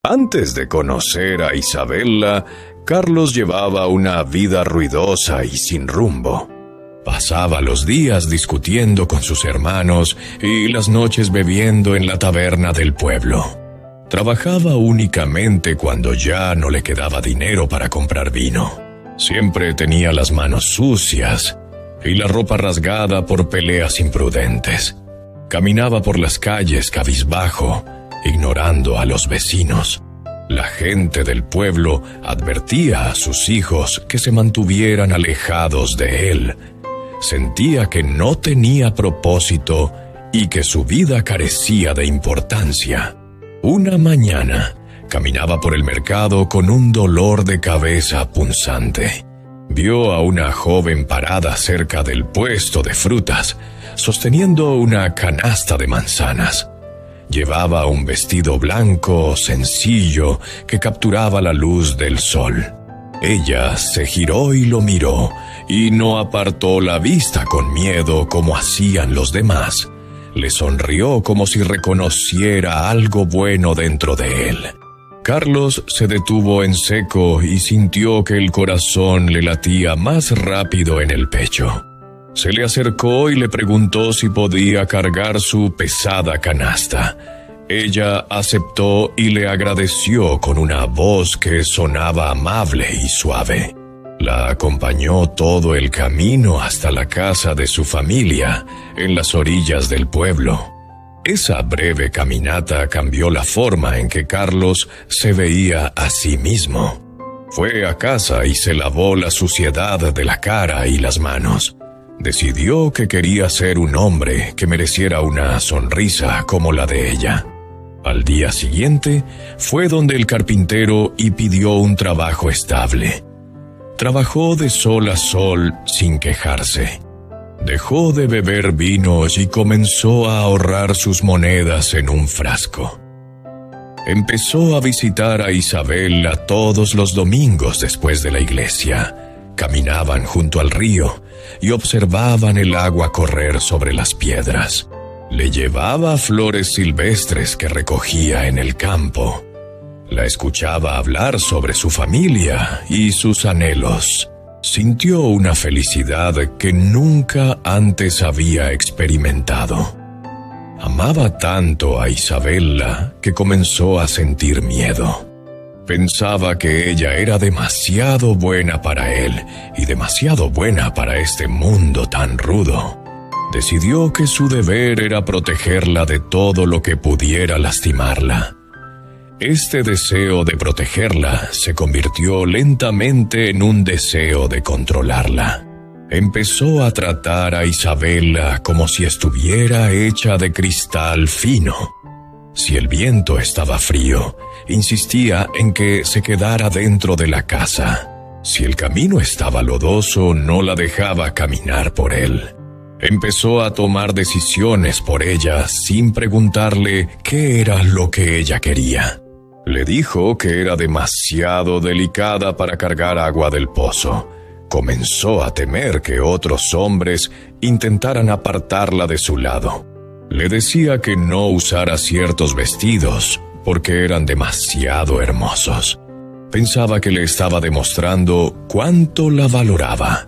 Antes de conocer a Isabella, Carlos llevaba una vida ruidosa y sin rumbo. Pasaba los días discutiendo con sus hermanos y las noches bebiendo en la taberna del pueblo. Trabajaba únicamente cuando ya no le quedaba dinero para comprar vino. Siempre tenía las manos sucias y la ropa rasgada por peleas imprudentes. Caminaba por las calles cabizbajo, ignorando a los vecinos. La gente del pueblo advertía a sus hijos que se mantuvieran alejados de él. Sentía que no tenía propósito y que su vida carecía de importancia. Una mañana, caminaba por el mercado con un dolor de cabeza punzante. Vio a una joven parada cerca del puesto de frutas, sosteniendo una canasta de manzanas. Llevaba un vestido blanco, sencillo, que capturaba la luz del sol. Ella se giró y lo miró, y no apartó la vista con miedo como hacían los demás. Le sonrió como si reconociera algo bueno dentro de él. Carlos se detuvo en seco y sintió que el corazón le latía más rápido en el pecho. Se le acercó y le preguntó si podía cargar su pesada canasta. Ella aceptó y le agradeció con una voz que sonaba amable y suave. La acompañó todo el camino hasta la casa de su familia, en las orillas del pueblo. Esa breve caminata cambió la forma en que Carlos se veía a sí mismo. Fue a casa y se lavó la suciedad de la cara y las manos. Decidió que quería ser un hombre que mereciera una sonrisa como la de ella. Al día siguiente, fue donde el carpintero y pidió un trabajo estable. Trabajó de sol a sol sin quejarse. Dejó de beber vinos y comenzó a ahorrar sus monedas en un frasco. Empezó a visitar a Isabella todos los domingos después de la iglesia. Caminaban junto al río y observaban el agua correr sobre las piedras. Le llevaba flores silvestres que recogía en el campo. La escuchaba hablar sobre su familia y sus anhelos. Sintió una felicidad que nunca antes había experimentado. Amaba tanto a Isabella que comenzó a sentir miedo. Pensaba que ella era demasiado buena para él y demasiado buena para este mundo tan rudo. Decidió que su deber era protegerla de todo lo que pudiera lastimarla. Este deseo de protegerla se convirtió lentamente en un deseo de controlarla. Empezó a tratar a Isabella como si estuviera hecha de cristal fino. Si el viento estaba frío, insistía en que se quedara dentro de la casa. Si el camino estaba lodoso, no la dejaba caminar por él. Empezó a tomar decisiones por ella sin preguntarle qué era lo que ella quería. Le dijo que era demasiado delicada para cargar agua del pozo. Comenzó a temer que otros hombres intentaran apartarla de su lado. Le decía que no usara ciertos vestidos porque eran demasiado hermosos. Pensaba que le estaba demostrando cuánto la valoraba.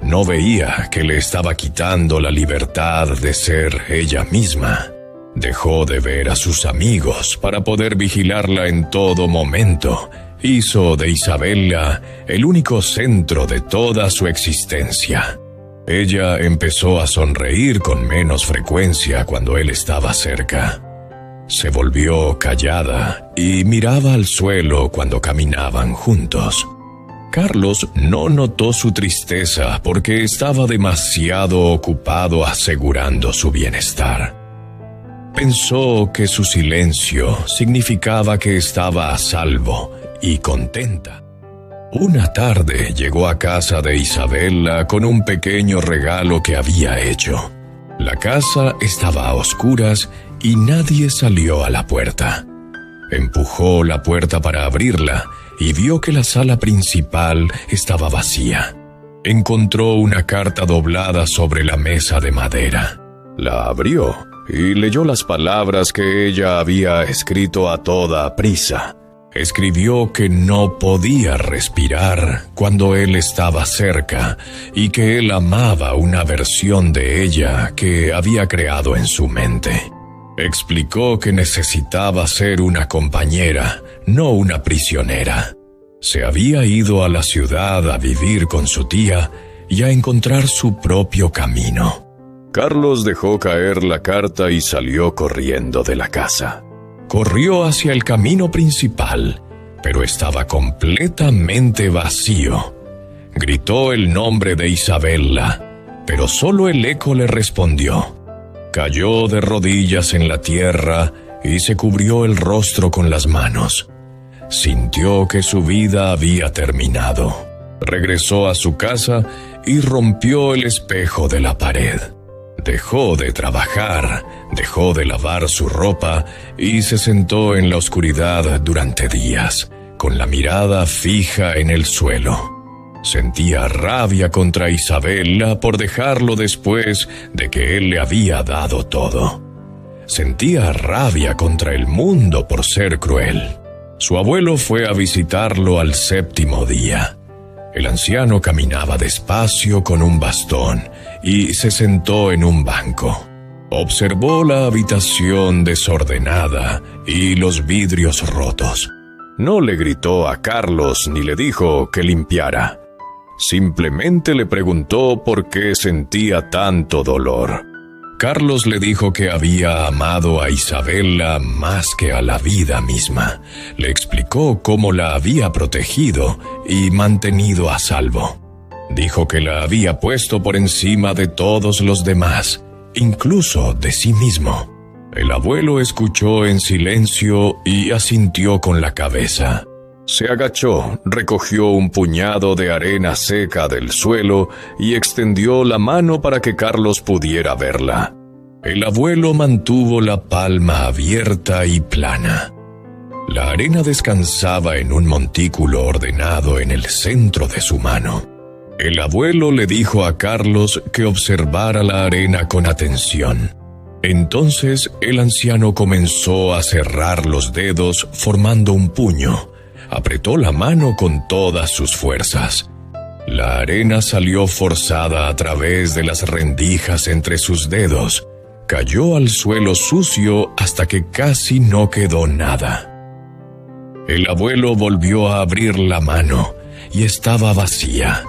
No veía que le estaba quitando la libertad de ser ella misma. Dejó de ver a sus amigos para poder vigilarla en todo momento. Hizo de Isabella el único centro de toda su existencia. Ella empezó a sonreír con menos frecuencia cuando él estaba cerca. Se volvió callada y miraba al suelo cuando caminaban juntos. Carlos no notó su tristeza porque estaba demasiado ocupado asegurando su bienestar. Pensó que su silencio significaba que estaba a salvo y contenta. Una tarde llegó a casa de Isabella con un pequeño regalo que había hecho. La casa estaba a oscuras y nadie salió a la puerta. Empujó la puerta para abrirla y vio que la sala principal estaba vacía. Encontró una carta doblada sobre la mesa de madera. La abrió y leyó las palabras que ella había escrito a toda prisa. escribió que no podía respirar cuando él estaba cerca y que él amaba una versión de ella que había creado en su mente. Explicó que necesitaba ser una compañera, no una prisionera. Se había ido a la ciudad a vivir con su tía y a encontrar su propio camino. Carlos dejó caer la carta y salió corriendo de la casa. Corrió hacia el camino principal, pero estaba completamente vacío. Gritó el nombre de Isabella, pero solo el eco le respondió. Cayó de rodillas en la tierra y se cubrió el rostro con las manos. Sintió que su vida había terminado. Regresó a su casa y rompió el espejo de la pared. Dejó de trabajar, dejó de lavar su ropa y se sentó en la oscuridad durante días, con la mirada fija en el suelo. Sentía rabia contra Isabella por dejarlo después de que él le había dado todo. Sentía rabia contra el mundo por ser cruel. Su abuelo fue a visitarlo al 7º día. El anciano caminaba despacio con un bastón y se sentó en un banco. Observó la habitación desordenada y los vidrios rotos. No le gritó a Carlos ni le dijo que limpiara. Simplemente le preguntó por qué sentía tanto dolor. Carlos le dijo que había amado a Isabella más que a la vida misma. Le explicó cómo la había protegido y mantenido a salvo. Dijo que la había puesto por encima de todos los demás, incluso de sí mismo. El abuelo escuchó en silencio y asintió con la cabeza. Se agachó, recogió un puñado de arena seca del suelo y extendió la mano para que Carlos pudiera verla. El abuelo mantuvo la palma abierta y plana. La arena descansaba en un montículo ordenado en el centro de su mano. El abuelo le dijo a Carlos que observara la arena con atención. Entonces el anciano comenzó a cerrar los dedos formando un puño. Apretó la mano con todas sus fuerzas. La arena salió forzada a través de las rendijas entre sus dedos. Cayó al suelo sucio hasta que casi no quedó nada. El abuelo volvió a abrir la mano y estaba vacía.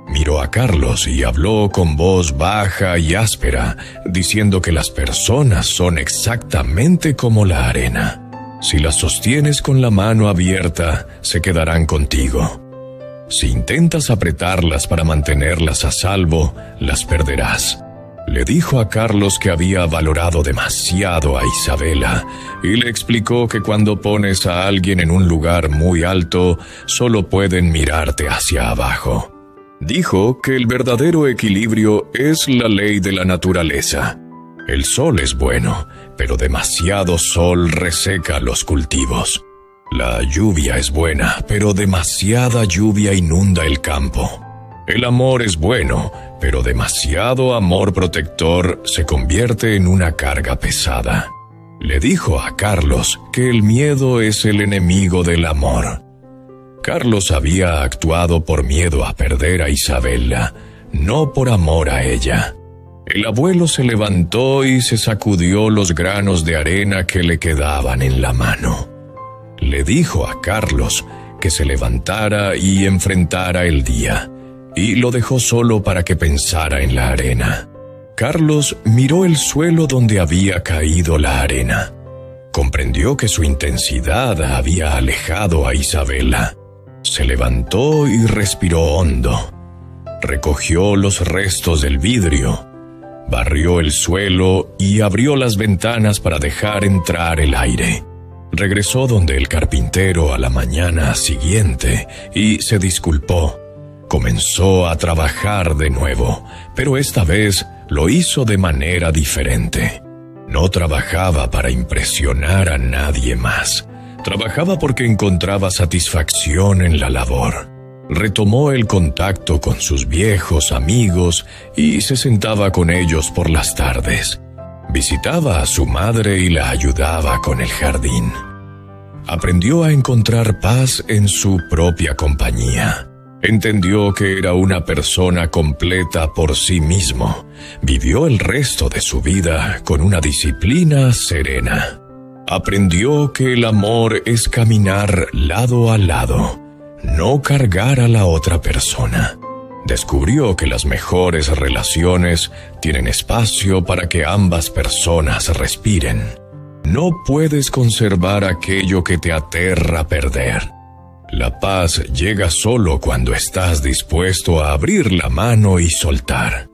Miró a Carlos y habló con voz baja y áspera, diciendo que las personas son exactamente como la arena. Si las sostienes con la mano abierta, se quedarán contigo. Si intentas apretarlas para mantenerlas a salvo, las perderás. Le dijo a Carlos que había valorado demasiado a Isabella y le explicó que cuando pones a alguien en un lugar muy alto, solo pueden mirarte hacia abajo. Dijo que el verdadero equilibrio es la ley de la naturaleza. El sol es bueno, pero demasiado sol reseca los cultivos. La lluvia es buena, pero demasiada lluvia inunda el campo. El amor es bueno, pero demasiado amor protector se convierte en una carga pesada. Le dijo a Carlos que el miedo es el enemigo del amor. Carlos había actuado por miedo a perder a Isabella, no por amor a ella. El abuelo se levantó y se sacudió los granos de arena que le quedaban en la mano. Le dijo a Carlos que se levantara y enfrentara el día, y lo dejó solo para que pensara en la arena. Carlos miró el suelo donde había caído la arena. Comprendió que su intensidad había alejado a Isabella. Se levantó y respiró hondo. Recogió los restos del vidrio, barrió el suelo y abrió las ventanas para dejar entrar el aire. Regresó donde el carpintero a la mañana siguiente y se disculpó. Comenzó a trabajar de nuevo, pero esta vez lo hizo de manera diferente. No trabajaba para impresionar a nadie más. Trabajaba porque encontraba satisfacción en la labor. Retomó el contacto con sus viejos amigos y se sentaba con ellos por las tardes. Visitaba a su madre y la ayudaba con el jardín. Aprendió a encontrar paz en su propia compañía. Entendió que era una persona completa por sí mismo. Vivió el resto de su vida con una disciplina serena. Aprendió que el amor es caminar lado a lado, no cargar a la otra persona. Descubrió que las mejores relaciones tienen espacio para que ambas personas respiren. No puedes conservar aquello que te aterra perder. La paz llega solo cuando estás dispuesto a abrir la mano y soltar.